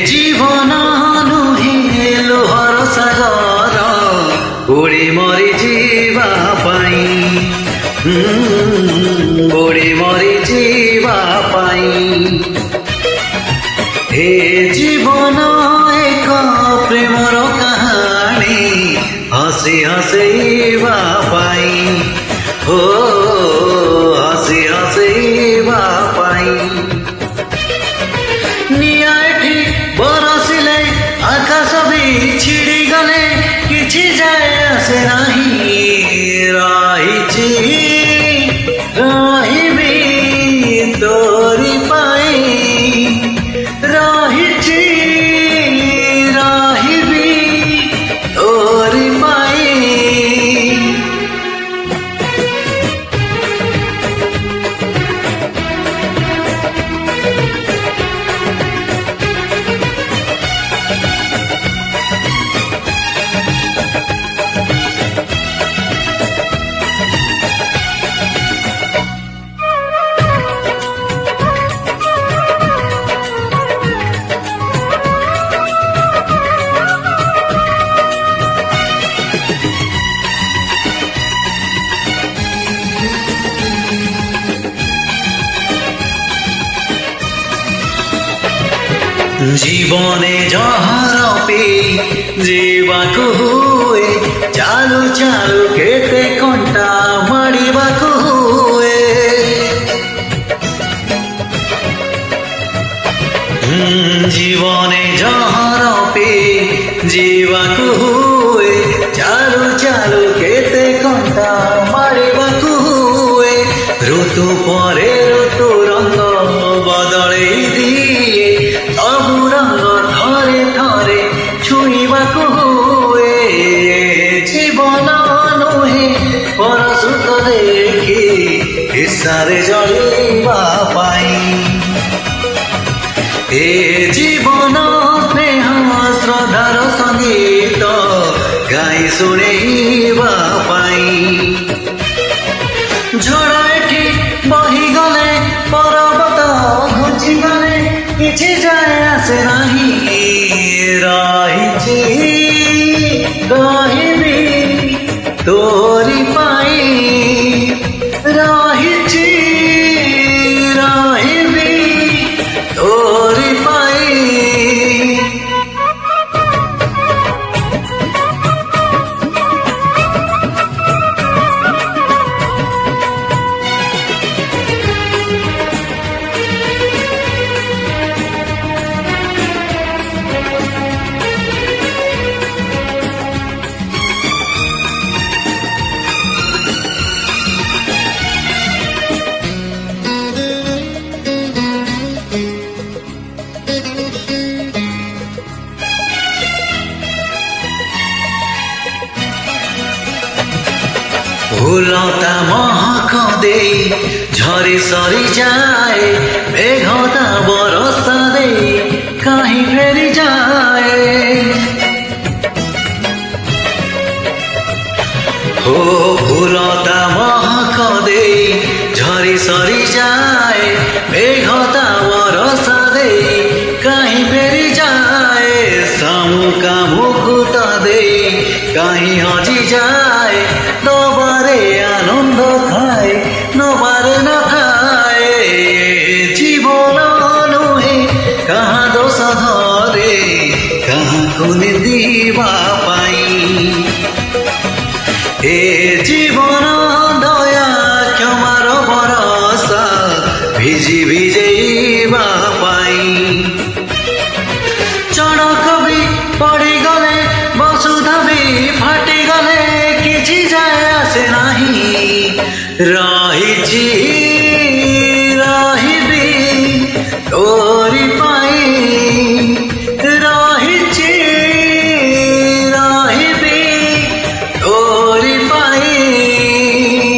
জীবন নুহে লোহর সাগর বুড়ি মরি ଯିବା ପାଇଁ ବୁড়ি মরি ଯିବା ପାଇଁ हे জীবন এক প্রেমর কাহানী হসি হসেଇବା ପାଇଁ हो हसी हसैवा पाई निया एठी बरसिले आकाश भी छिड़ी गले किछि जाए आसे नाही रहिछि रहिबी तोरी पाई रहिछि रहिबी तोरी पाई জীবনে জহর পে ଯିବାକୁ ହୁଏ ଚାଲୁ ଚାଲୁ କେତେ କଣ୍ଟା ମାଡ଼ିବାକୁ ହୁଏ জীবনে জহর পে ଯିବାକୁ ହୁଏ ଚାଲୁ ଚାଲୁ କେତେ କଣ୍ଟା ମାଡ଼ିବାକୁ ହୁଏ ଋତୁ ପରେ ଋତୁ ରଙ୍ଗ ବଦଳେଇ ଦିଏ ସବୁ ରଙ୍ଗ ଥରେ ଥରେ ଛୁଇଁବାକୁ ହୁଏ ଜୀବନ ନୁହେଁ ପରସୁତ ଦେଖି ଇର୍ଷାରେ ଜଳିବା ପାଇଁ ଏ ଜୀବନ ସ୍ନେହ ଶ୍ରଦ୍ଧାର ସଙ୍ଗୀତ ଗାଇ ଶୁଣେଇବା ପାଇଁ ଝଡ଼ ଏଠି ବହିଗଲେ ପର୍ବତ ଘୁଞ୍ଚିଗଲେ କିଛି ଯାଏ ଆସେ ନାହିଁ ରହିଛି ରହିବି ତୋରି ପାଇଁ ରହିଛି ରହିବି ତୋରି ପାଇଁ ফুলতা মহক দেই ঝরি সরি যায় মেঘতা বরসা দেই কাহি ফেরি যায় ও ফুলতা মহক দেই ঝরি সরি যায় মেঘতা বরসা দেই কাহি ফেরি যায় শামুকা মুকুট দেই কাহি হজি যায় নবারে আনন্দ খায় নবারে না খায় জীবন নুহে কাহা দোষ ধরে কাহাକୁ নিদিবা পাই এ জীবন দয়া ক্ষমার বরসা ভিজি ভিজেଇବା পাই চড়ক ବି ପଡ଼ିଗଲେ ବସୁଧା ବି ଫାଟିଗଲେ କିଛି ଯାଏ ଆସେ ନାହିଁ